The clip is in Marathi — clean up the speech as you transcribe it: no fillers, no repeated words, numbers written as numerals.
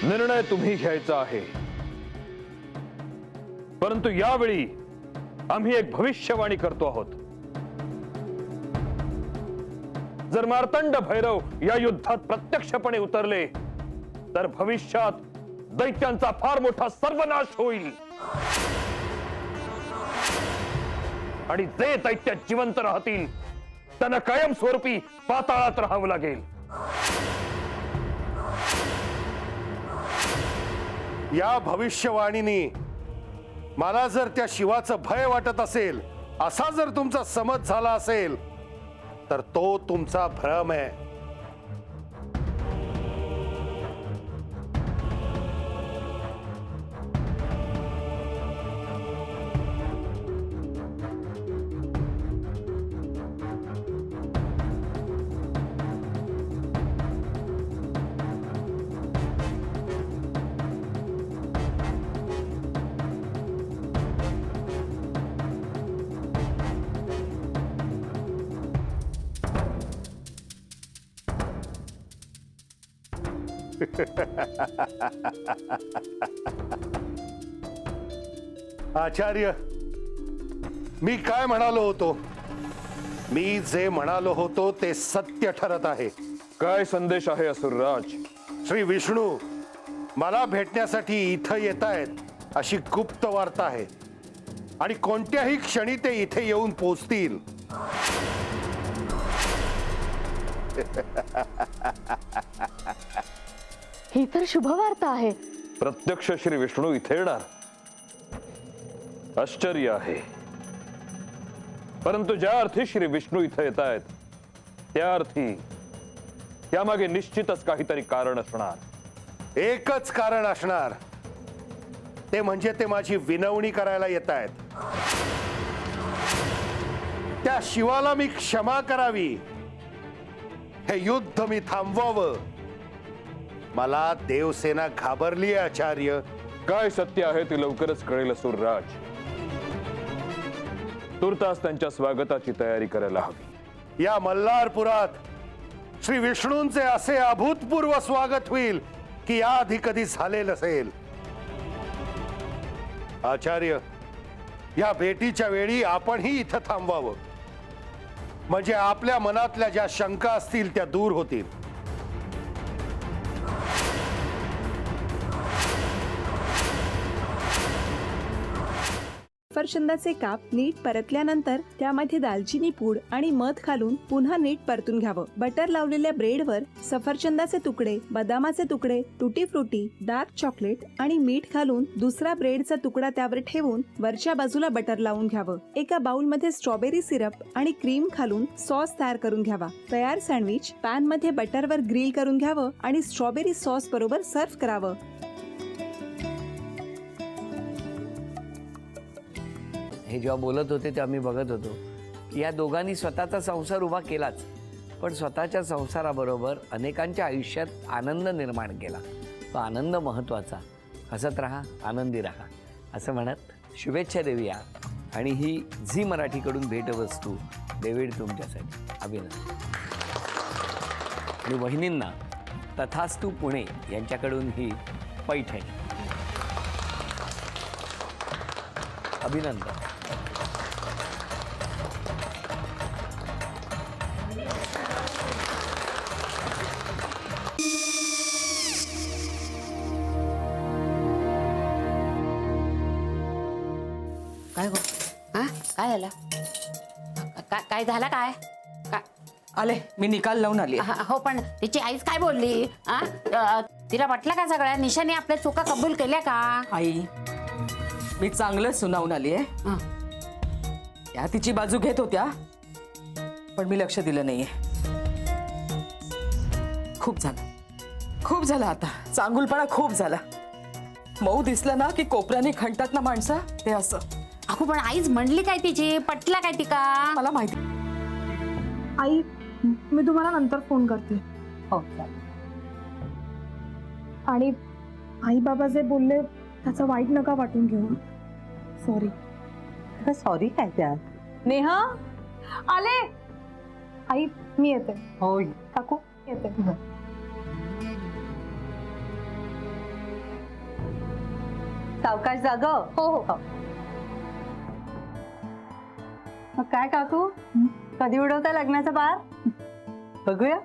निर्णय तुम्ही घ्यायचा आहे, परंतु यावेळी आम्ही एक भविष्यवाणी करतो आहोत। जर मार्तंड भैरव या युद्धात प्रत्यक्षपणे उतरले तर भविष्यात दैत्यांचा फार मोठा सर्वनाश होईल आणि जे दैत्य जिवंत राहतील त्यांना कायमस्वरूपी पाताळात राहावं लागेल। या भविष्यवाणीने मला जर त्या शिवाचं भय वाटत असेल, असा जर तुमचा समज झाला असेल तर तो तुमचा भ्रम आहे। आचार्य, मी काय म्हणालो होतो? मी जे म्हणालो होतो ते सत्य ठरत आहे। काय संदेश आहे असुरराज? श्री विष्णू मला भेटण्यासाठी इथं येतायत अशी गुप्त वार्ता आहे आणि कोणत्याही क्षणी ते इथे येऊन पोहोचतील। ही तर शुभवार्ता आहे। प्रत्यक्ष श्री विष्णू इथे येणार, आश्चर्य आहे। परंतु ज्या अर्थी श्री विष्णू इथे येत आहेत त्या अर्थी यामागे निश्चितच काहीतरी कारण असणार। एकच कारण असणार, ते म्हणजे ते माझी विनवणी करायला येत आहेत। त्या शिवाला मी क्षमा करावी, हे युद्ध मी थांबवावं। मला देवसेना घाबरली आहे आचार्य। काय सत्य आहे ते लवकरच कळेल असुरराज। तुर्तास त्यांच्या स्वागताची तयारी करायला हवी। या मल्हारपुरात श्री विष्णूंचे असे अभूतपूर्व स्वागत होईल की याआधी कधी झाले नसेल। आचार्य, या भेटीच्या वेळी आपणही इथं थांबवावं, म्हणजे आपल्या मनातल्या ज्या शंका असतील त्या दूर होतील। सफरचंदाचे काप नीट परतल्यानंतर त्यामध्ये दालचिनी पूड आणि मध घालून पुन्हा नीट परतून घ्यावं। बटर लावलेल्या ब्रेडवर सफरचंदाचे तुकडे, बदामाचे तुकडे, टुटी फ्रुटी, डार्क चॉकलेट आणि मीठ घालून दुसरा ब्रेडचा तुकडा त्यावर ठेवून वरच्या बाजूला बटर लावून घ्यावं। एका बाउलमध्ये स्ट्रॉबेरी सिरप आणि क्रीम घालून सॉस तयार करून घ्यावा। तयार सँडविच पॅन मध्ये बटरवर ग्रिल करून घ्यावं आणि स्ट्रॉबेरी सॉस बरोबर सर्व्ह करावं। हे जेव्हा बोलत होते तेव्हा मी बघत होतो की या दोघांनी स्वतःचा संसार उभा केलाच, पण स्वतःच्या संसाराबरोबर अनेकांच्या आयुष्यात आनंद निर्माण केला। तो आनंद महत्त्वाचा। हसत राहा, आनंदी राहा असं म्हणत शुभेच्छा देऊया। आणि ही झी मराठीकडून भेटवस्तू डेव्हिड तुमच्यासाठी। अभिनंदन। आणि वहिनींना तथास्तु पुणे यांच्याकडून ही पैठणी। अभिनंदन। काय गो? हा काय झालं? काय झालं? काय काय आले, मी निकाल लावून आली। हो, पण तिची आईच काय बोलली? तिला वाटलं का सगळ्या निशाने आपल्या चुका कबूल केल्या का? आई, मी चांगलं सुनावून आली आहे। त्या तिची बाजू घेत होत्या, पण मी लक्ष दिलं नाहीये। खूप झालं आता, चांगुलपणा खूप झाला। मऊ दिसलं ना की कोपऱ्याने खणतात ना माणसं, ते असं। अहो, पण आईच म्हणली काय तिची? पटला काय तिका? मला माहिती। आई, मी तुम्हाला नंतर फोन करते। हो, आणि आई बाबा जे बोलले त्याचं वाईट नका वाटून घेऊ। सॉरी। सॉरी काय त्या? नेहा आले। आई, मी येते। होय काकू येते। सावकाश जाग. हो हो. मग काय काकू, कधी उडवता लग्नाचा बार? बघूया.